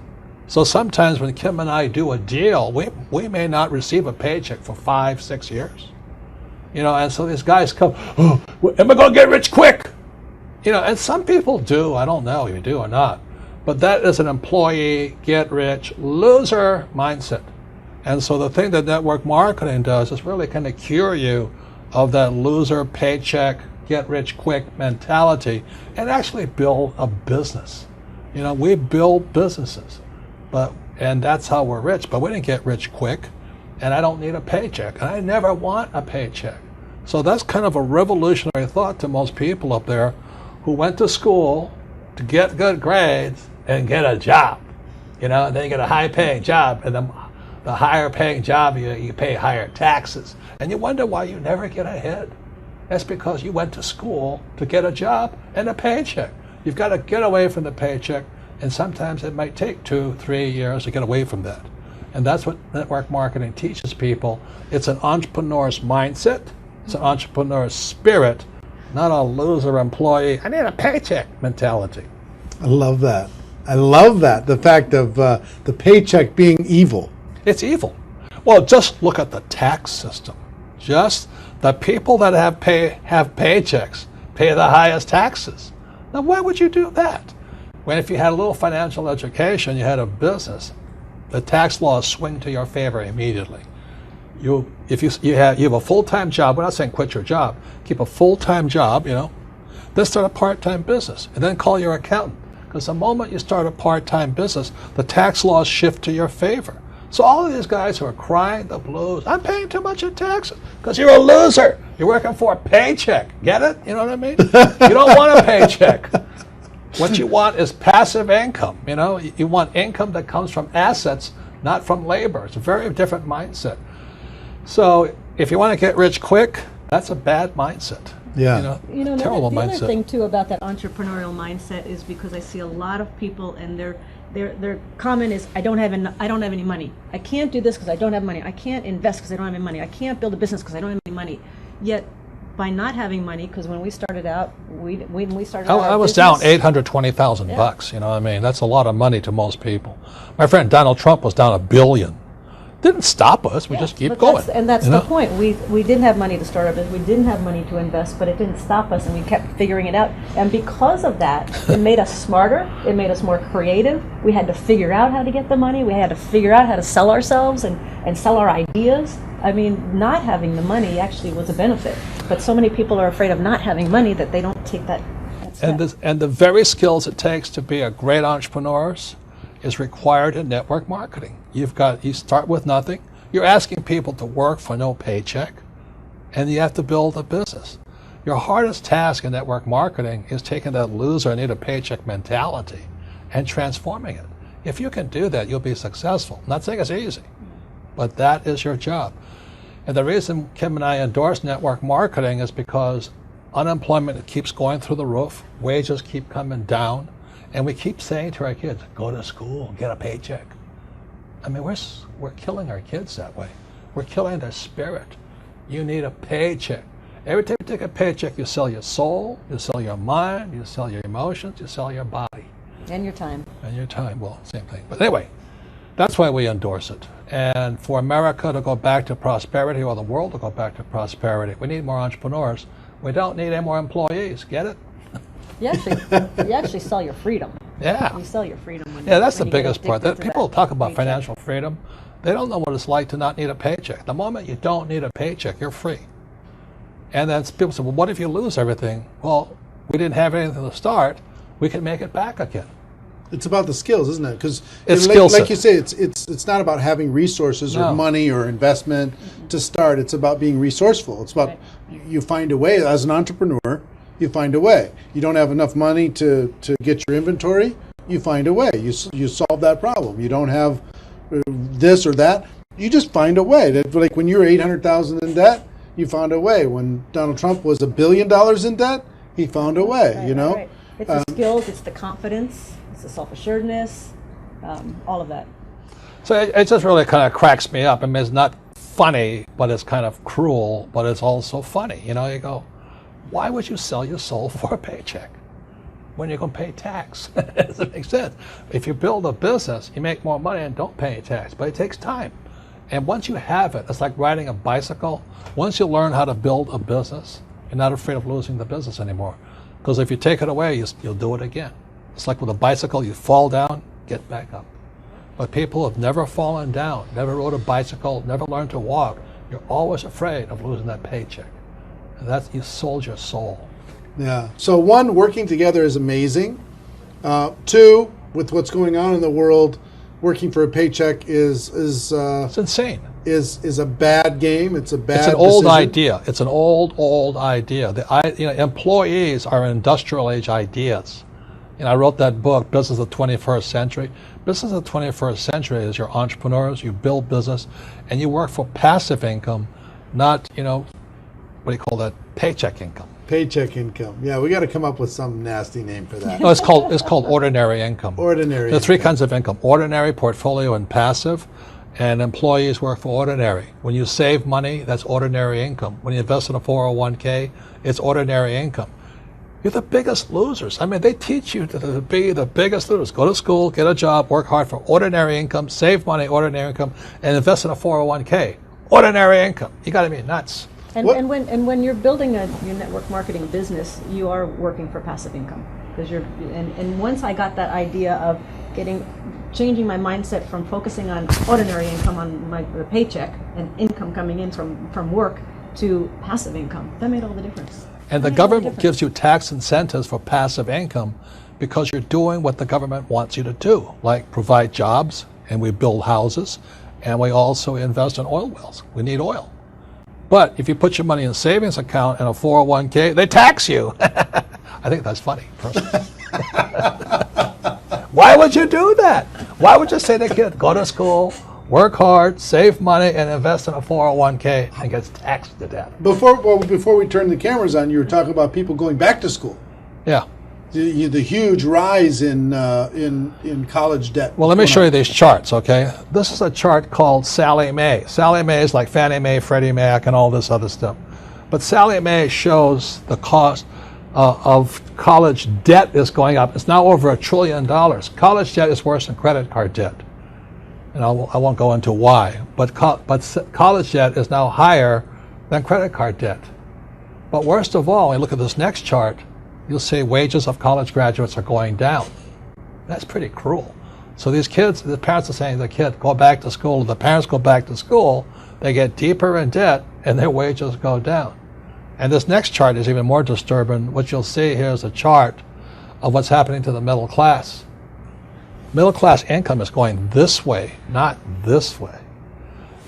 So sometimes when Kim and I do a deal, we may not receive a paycheck for 5-6 years. You know, and so these guys come, oh, am I going to get rich quick? You know, and some people do, I don't know if you do or not. But that is an employee, get rich, loser mindset. And so the thing that network marketing does is really kind of cure you of that loser paycheck, get rich quick mentality, and actually build a business. You know, we build businesses, and that's how we're rich. But we didn't get rich quick, and I don't need a paycheck, and I never want a paycheck. So that's kind of a revolutionary thought to most people up there who went to school to get good grades and get a job. You know, and then you get a high-paying job, and the higher-paying job, you pay higher taxes, and you wonder why you never get ahead. That's because you went to school to get a job and a paycheck. You've got to get away from the paycheck, and sometimes it might take 2-3 years to get away from that. And that's what network marketing teaches people. It's an entrepreneur's mindset. It's an entrepreneur's spirit, not a loser employee, I need a paycheck mentality. I love that. I love that. The fact of the paycheck being evil. It's evil. Well, just look at the tax system. Just the people that have paychecks pay the highest taxes. Now, why would you do that? When if you had a little financial education, you had a business, the tax laws swing to your favor immediately. If you have a full-time job, we're not saying quit your job, keep a full-time job, then start a part-time business, and then call your accountant. Because the moment you start a part-time business, the tax laws shift to your favor. So all of these guys who are crying the blues, I'm paying too much in taxes, because you're a loser. You're working for a paycheck. Get it? You know what I mean? You don't want a paycheck. What you want is passive income. You want income that comes from assets, not from labor. It's a very different mindset. So if you want to get rich quick, that's a bad mindset. Yeah. Terrible the mindset. other thing too about that entrepreneurial mindset is because I see a lot of people and their comment is I don't have any money. I can't do this because I don't have money. I can't invest because I don't have any money. I can't build a business because I don't have any money. Yet by not having money, because when we started out, I was down $820,000. That's a lot of money to most people. My friend Donald Trump was down $1 billion. Didn't stop us. We just keep going. That's the point. We didn't have money to start our business. We didn't have money to invest, but it didn't stop us, and we kept figuring it out. And because of that, it made us smarter. It made us more creative. We had to figure out how to get the money. We had to figure out how to sell ourselves and sell our ideas. I mean, not having the money actually was a benefit. But so many people are afraid of not having money that they don't take that step. And the very skills it takes to be a great entrepreneur is required in network marketing. You start with nothing. You're asking people to work for no paycheck, and you have to build a business. Your hardest task in network marketing is taking that loser need a paycheck mentality and transforming it. If you can do that, you'll be successful. I'm not saying it's easy, but that is your job. And the reason Kim and I endorse network marketing is because unemployment keeps going through the roof, wages keep coming down, and we keep saying to our kids, go to school, get a paycheck. I mean, we're killing our kids that way. We're killing their spirit. You need a paycheck. Every time you take a paycheck, you sell your soul, you sell your mind, you sell your emotions, you sell your body. And your time. And your time, well, same thing. But anyway, that's why we endorse it. And for America to go back to prosperity, or the world to go back to prosperity, we need more entrepreneurs. We don't need any more employees. Get it? You actually sell your freedom. Yeah. You sell your freedom. That's the when you get biggest part. addicted to People that talk about paycheck. financial freedom. They don't know what it's like to not need a paycheck. The moment you don't need a paycheck, you're free. And then people say, well, what if you lose everything? Well, we didn't have anything to start. We can make it back again. It's about the skills, isn't it? Because like you say, it's not about having resources or money or investment to start. It's about being resourceful. It's about you find a way as an entrepreneur. You find a way. You don't have enough money to get your inventory. You find a way. You solve that problem. You don't have this or that. You just find a way. Like when you were $800,000 in debt, you found a way. When Donald Trump was $1 billion in debt, he found a way. Right. It's the skills. It's the confidence. It's the self-assuredness. All of that. So it just really kind of cracks me up. I mean, it's not funny, but it's kind of cruel, but it's also funny. You go, why would you sell your soul for a paycheck when you're going to pay tax? It doesn't make sense. If you build a business, you make more money and don't pay tax, but it takes time. And once you have it, it's like riding a bicycle. Once you learn how to build a business, you're not afraid of losing the business anymore. Because if you take it away, you'll do it again. It's like with a bicycle, you fall down, get back up. But people have never fallen down, never rode a bicycle, never learned to walk. You're always afraid of losing that paycheck. And that's, you sold your soul. Yeah. So one, working together is amazing. Two, with what's going on in the world, working for a paycheck is it's insane. Is a bad game. It's a bad. It's an old decision. idea. It's an old idea. Employees are industrial age ideas. I wrote that book, Business of the 21st Century. Business of the 21st Century is your entrepreneurs. You build business, and you work for passive income, not what do you call that? Paycheck income. Paycheck income. Yeah, we got to come up with some nasty name for that. No, it's called ordinary income. Ordinary. There are three kinds of income: ordinary, portfolio, and passive. And employees work for ordinary. When you save money, that's ordinary income. When you invest in a 401k, it's ordinary income. you're the biggest losers. I mean, they teach you to be the biggest losers. Go to school, get a job, work hard for ordinary income, save money, ordinary income, and invest in a 401k. Ordinary income. You got to be nuts. And when you're building your network marketing business, you are working for passive income, because and once I got that idea of changing my mindset from focusing on ordinary income on the paycheck and income coming in from work to passive income, that made all the difference. And the government gives you tax incentives for passive income because you're doing what the government wants you to do, like provide jobs, and we build houses, and we also invest in oil wells. We need oil. But if you put your money in a savings account and a 401k, they tax you. I think that's funny, personally. Why would you do that? Why would you say to a kid, go to school, work hard, save money, and invest in a 401k and gets taxed to death? Before we turn the cameras on, you were talking about people going back to school. Yeah. The huge rise in college debt. Well, let me show you these charts, okay? This is a chart called Sallie Mae. Sallie Mae is like Fannie Mae, Freddie Mac, and all this other stuff. But Sallie Mae shows the cost of college debt is going up. It's now over $1 trillion. College debt is worse than credit card debt. And I won't go into why. But college debt is now higher than credit card debt. But worst of all, when you look at this next chart, you'll see wages of college graduates are going down. That's pretty cruel. So these kids, the parents are saying to the kid, go back to school. The parents go back to school, they get deeper in debt, and their wages go down. And this next chart is even more disturbing. What you'll see here is a chart of what's happening to the middle class. Middle class income is going this way, not this way.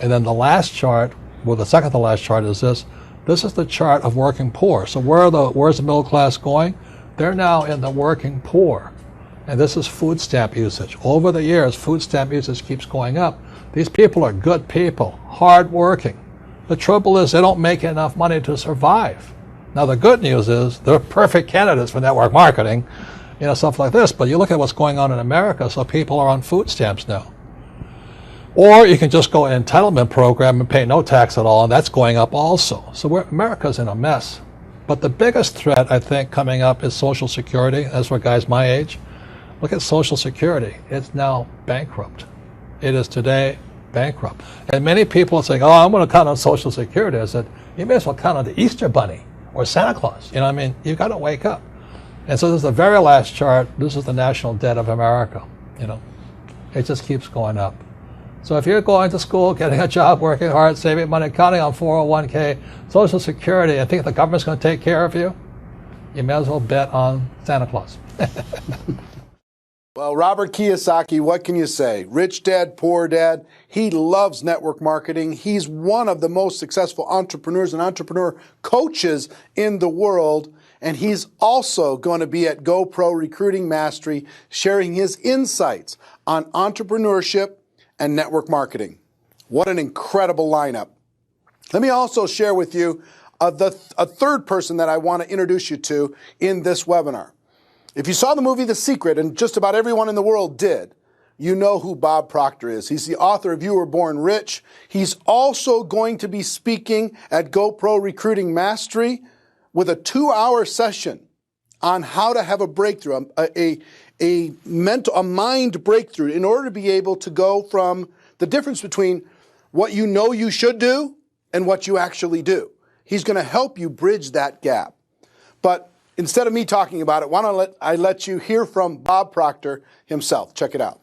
And then the last chart, well, the second to last chart is this. This is the chart of working poor. So where's the middle class going? They're now in the working poor. And this is food stamp usage. Over the years, food stamp usage keeps going up. These people are good people, hard-working. The trouble is they don't make enough money to survive. Now, the good news is they're perfect candidates for network marketing, stuff like this. But you look at what's going on in America, so people are on food stamps now. Or you can just go an entitlement program and pay no tax at all, and that's going up also. So America's in a mess. But the biggest threat, I think, coming up is Social Security. That's for guys my age. Look at Social Security. It's now bankrupt. It is today bankrupt. And many people are saying, I'm going to count on Social Security. I said, you may as well count on the Easter Bunny or Santa Claus. You've got to wake up. And so this is the very last chart. This is the national debt of America. It just keeps going up. So if you're going to school, getting a job, working hard, saving money, counting on 401k, Social Security, and think the government's going to take care of you, you may as well bet on Santa Claus. Well, Robert Kiyosaki, what can you say? Rich dad, poor dad. He loves network marketing. He's one of the most successful entrepreneurs and entrepreneur coaches in the world. And he's also going to be at GoPro Recruiting Mastery, sharing his insights on entrepreneurship and network marketing. What an incredible lineup. Let me also share with you a third person that I want to introduce you to in this webinar. If you saw the movie The Secret, and just about everyone in the world did, you know who Bob Proctor is. He's the author of You Were Born Rich. He's also going to be speaking at GoPro Recruiting Mastery with a 2-hour session on how to have a breakthrough, a mind breakthrough in order to be able to go from the difference between what you know you should do and what you actually do. He's going to help you bridge that gap. But instead of me talking about it, why don't I let you hear from Bob Proctor himself. Check it out.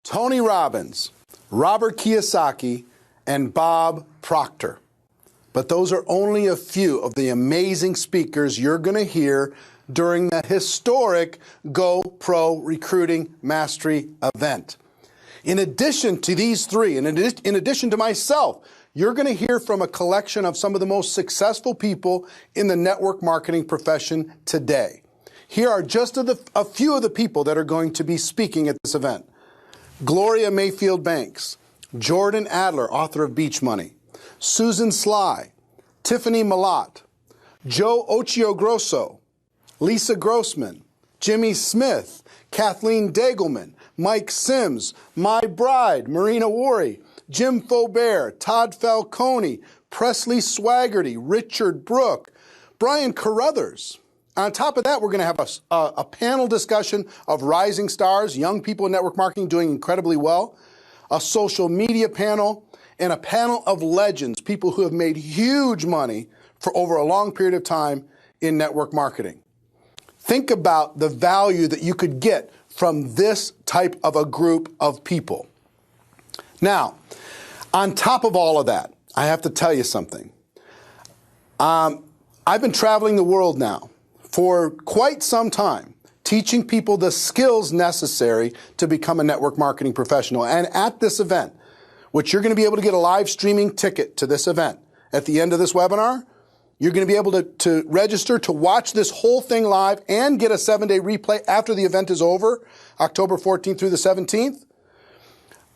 Tony Robbins, Robert Kiyosaki, and Bob Proctor. But those are only a few of the amazing speakers you're going to hear during the historic Go Pro Recruiting Mastery event. In addition to these three, and in addition to myself, you're going to hear from a collection of some of the most successful people in the network marketing profession today. Here are just a few of the people that are going to be speaking at this event. Gloria Mayfield Banks, Jordan Adler, author of Beach Money, Susan Sly, Tiffany Malott, Joe Ochiogrosso, Lisa Grossman, Jimmy Smith, Kathleen Dagelman, Mike Sims, My Bride, Marina Worre, Jim Faubert, Todd Falcone, Presley Swaggerty, Richard Brooke, Brian Carruthers. On top of that, we're going to have a panel discussion of rising stars, young people in network marketing doing incredibly well, a social media panel, and a panel of legends, people who have made huge money for over a long period of time in network marketing. Think about the value that you could get from this type of a group of people. Now, on top of all of that, I have to tell you something. I've been traveling the world now for quite some time, teaching people the skills necessary to become a network marketing professional. And at this event, which you're going to be able to get a live streaming ticket to this event at the end of this webinar, you're going to be able to register to watch this whole thing live and get a 7-day replay after the event is over, October 14th through the 17th.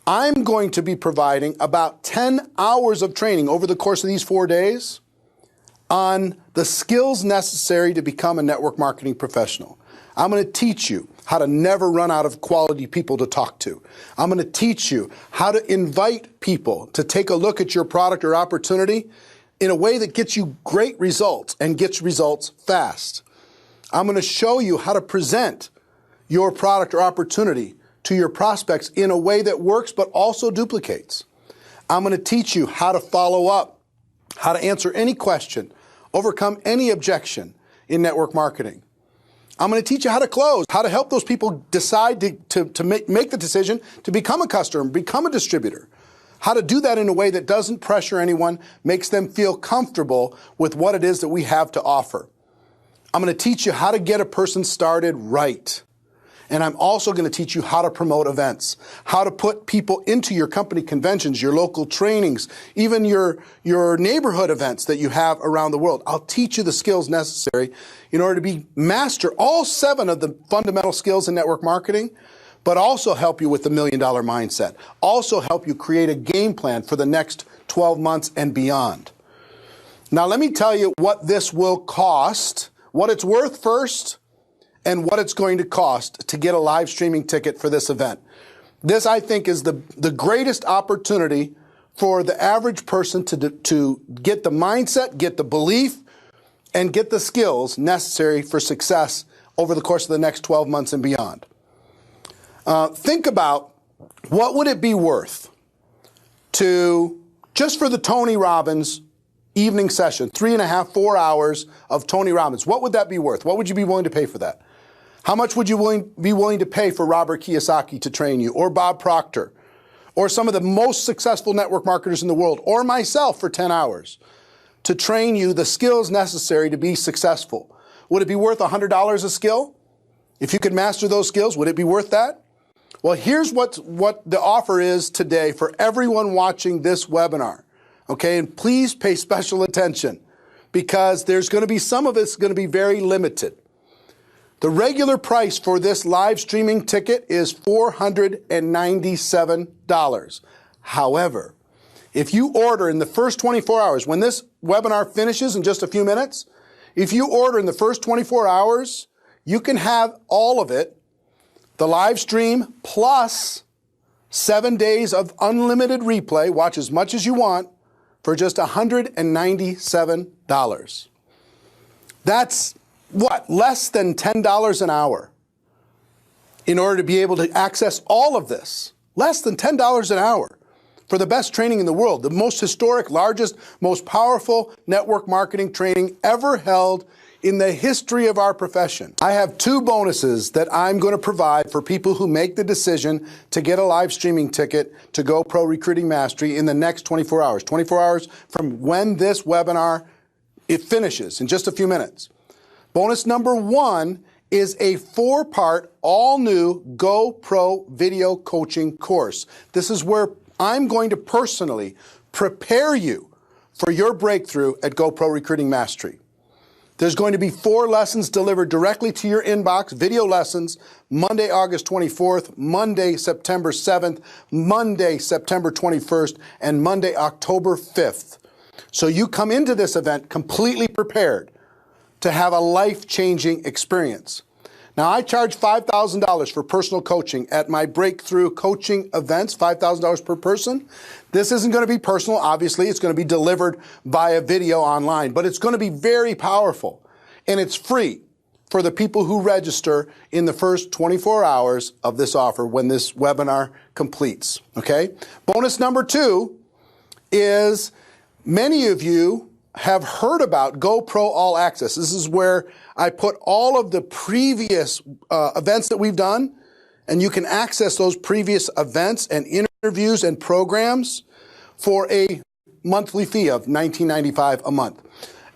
I'm going to be providing about 10 hours of training over the course of these 4 days on the skills necessary to become a network marketing professional. I'm going to teach you how to never run out of quality people to talk to. I'm going to teach you how to invite people to take a look at your product or opportunity in a way that gets you great results and gets results fast. I'm going to show you how to present your product or opportunity to your prospects in a way that works but also duplicates. I'm going to teach you how to follow up, how to answer any question, overcome any objection in network marketing. I'm going to teach you how to close, how to help those people decide to make the decision to become a customer, become a distributor, how to do that in a way that doesn't pressure anyone, makes them feel comfortable with what it is that we have to offer. I'm going to teach you how to get a person started right. And I'm also going to teach you how to promote events, how to put people into your company conventions, your local trainings, even your neighborhood events that you have around the world. I'll teach you the skills necessary in order to master all 7 of the fundamental skills in network marketing, but also help you with the $1 million mindset. Also help you create a game plan for the next 12 months and beyond. Now, let me tell you what this will cost, what it's worth first, and what it's going to cost to get a live streaming ticket for this event. This, I think, is the greatest opportunity for the average person to get the mindset, get the belief, and get the skills necessary for success over the course of the next 12 months and beyond. Think about what would it be worth to, just for the Tony Robbins evening session, 3.5, 4 hours of Tony Robbins, what would that be worth? What would you be willing to pay for that? How much would you be willing to pay for Robert Kiyosaki to train you, or Bob Proctor, or some of the most successful network marketers in the world, or myself for 10 hours to train you the skills necessary to be successful? Would it be worth $100 a skill? If you could master those skills, would it be worth that? Well, here's what the offer is today for everyone watching this webinar. Okay, and please pay special attention because there's going to be some of it's going to be very limited. The regular price for this live streaming ticket is $497. However, if you order in the first 24 hours, when this webinar finishes in just a few minutes, if you order in the first 24 hours, you can have all of it, the live stream plus 7 days of unlimited replay, watch as much as you want, for just $197. That's what? Less than $10 an hour in order to be able to access all of this. Less than $10 an hour for the best training in the world, the most historic, largest, most powerful network marketing training ever held in the history of our profession. I have 2 bonuses that I'm going to provide for people who make the decision to get a live streaming ticket to GoPro Recruiting Mastery in the next 24 hours. 24 hours from when this webinar it finishes in just a few minutes. Bonus number 1 is a 4-part, all-new GoPro video coaching course. This is where I'm going to personally prepare you for your breakthrough at GoPro Recruiting Mastery. There's going to be 4 lessons delivered directly to your inbox, video lessons, Monday, August 24th, Monday, September 7th, Monday, September 21st, and Monday, October 5th. So you come into this event completely prepared to have a life-changing experience. Now, I charge $5,000 for personal coaching at my breakthrough coaching events, $5,000 per person. This isn't going to be personal, obviously. It's going to be delivered via video online, but it's going to be very powerful. And it's free for the people who register in the first 24 hours of this offer when this webinar completes, okay? Bonus number 2 is many of you have heard about GoPro All Access. This is where I put all of the previous events that we've done, and you can access those previous events and interviews and programs for a monthly fee of $19.95 a month.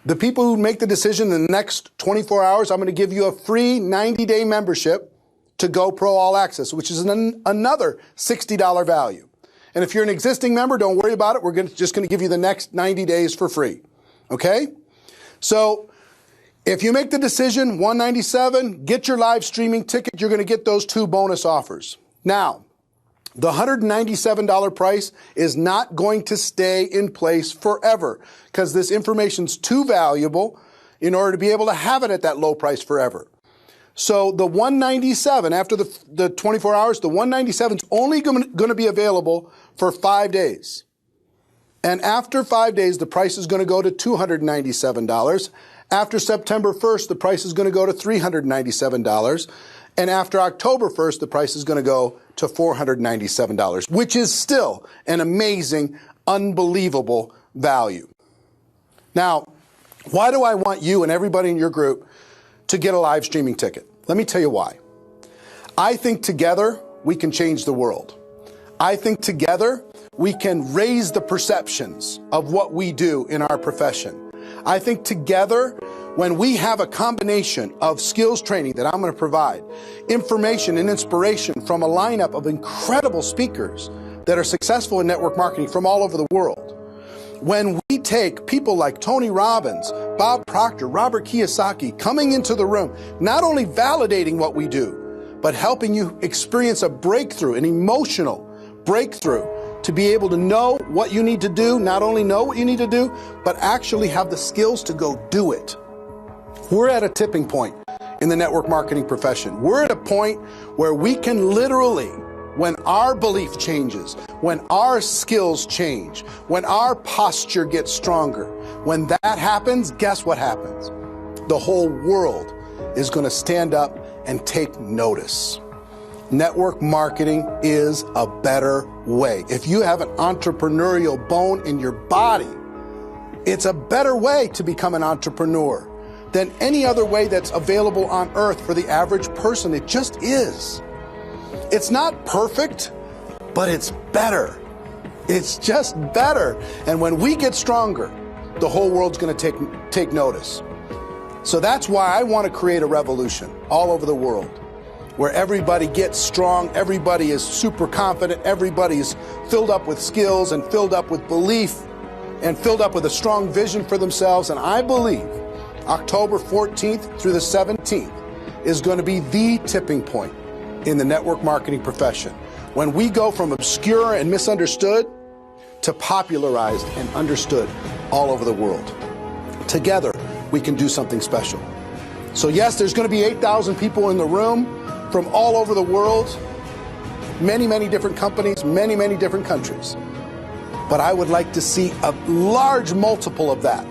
The people who make the decision in the next 24 hours, I'm going to give you a free 90-day membership to GoPro All Access, which is another $60 value. And if you're an existing member, don't worry about it. We're just going to give you the next 90 days for free. Okay? So if you make the decision, $197, get your live streaming ticket, you're going to get those 2 bonus offers. Now, the $197 price is not going to stay in place forever because this information's too valuable in order to be able to have it at that low price forever. So the $197, after the 24 hours, the $197 is only going to be available for 5 days. And after 5 days, the price is going to go to $297. After September 1st, the price is going to go to $397. And after October 1st, the price is going to go to $497, which is still an amazing, unbelievable value. Now, why do I want you and everybody in your group to get a live streaming ticket? Let me tell you why. I think together we can change the world. I think together we can raise the perceptions of what we do in our profession. I think together, when we have a combination of skills training that I'm going to provide, information and inspiration from a lineup of incredible speakers that are successful in network marketing from all over the world, when we take people like Tony Robbins, Bob Proctor, Robert Kiyosaki coming into the room, not only validating what we do, but helping you experience a breakthrough, an emotional breakthrough, to be able to know what you need to do, not only know what you need to do, but actually have the skills to go do it. We're at a tipping point in the network marketing profession. We're at a point where we can literally, when our belief changes, when our skills change, when our posture gets stronger, when that happens, guess what happens? The whole world is going to stand up and take notice. Network marketing is a better way. If you have an entrepreneurial bone in your body, it's a better way to become an entrepreneur than any other way that's available on earth for the average person. It just is. It's not perfect, but it's better. It's just better. And when we get stronger, the whole world's going to take notice. So that's why I want to create a revolution all over the world, where everybody gets strong, everybody is super confident, everybody is filled up with skills and filled up with belief and filled up with a strong vision for themselves. And I believe October 14th through the 17th is going to be the tipping point in the network marketing profession, when we go from obscure and misunderstood to popularized and understood all over the world. Together, we can do something special. So yes, there's going to be 8,000 people in the room from all over the world, many, many different companies, many, many different countries. But I would like to see a large multiple of that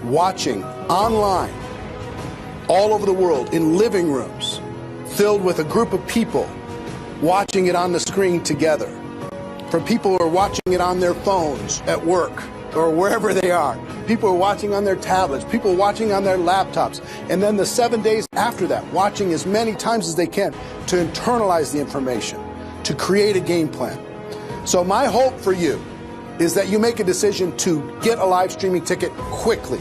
watching online all over the world in living rooms filled with a group of people watching it on the screen together. From people who are watching it on their phones at work, or wherever they are. People are watching on their tablets, people are watching on their laptops, and then the 7 days after that, watching as many times as they can to internalize the information, to create a game plan. So my hope for you is that you make a decision to get a live streaming ticket quickly.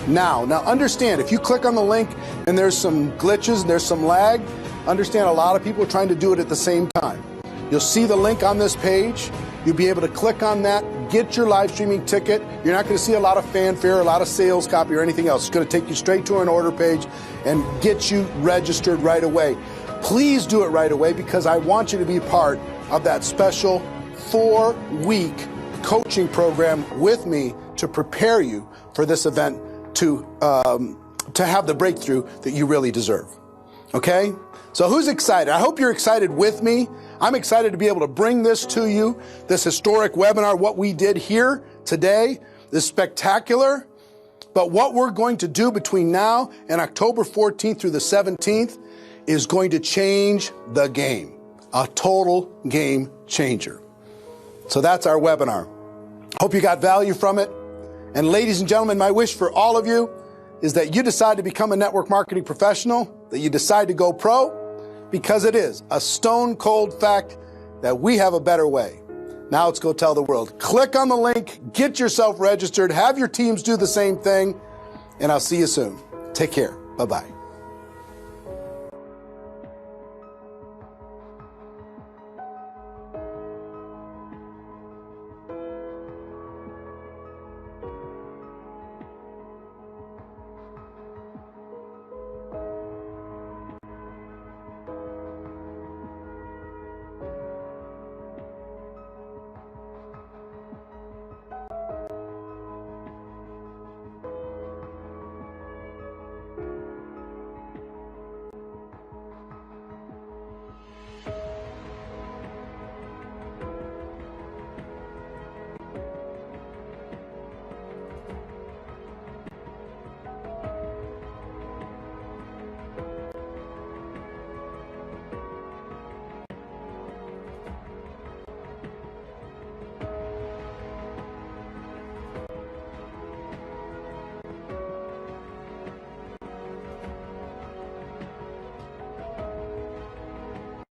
Now understand, if you click on the link and there's some glitches, there's some lag, understand a lot of people are trying to do it at the same time. You'll see the link on this page. You'll be able to click on that, get your live streaming ticket. You're not going to see a lot of fanfare, a lot of sales copy or anything else. It's going to take you straight to an order page and get you registered right away. Please do it right away because I want you to be part of that special 4-week coaching program with me to prepare you for this event to have the breakthrough that you really deserve. Okay? So who's excited? I hope you're excited with me. I'm excited to be able to bring this to you, this historic webinar. What we did here today is spectacular, but what we're going to do between now and October 14th through the 17th is going to change the game, a total game changer. So that's our webinar. Hope you got value from it. And ladies and gentlemen, my wish for all of you is that you decide to become a network marketing professional, that you decide to go pro, because it is a stone cold fact that we have a better way. Now let's go tell the world. Click on the link, get yourself registered, have your teams do the same thing, and I'll see you soon. Take care. Bye-bye.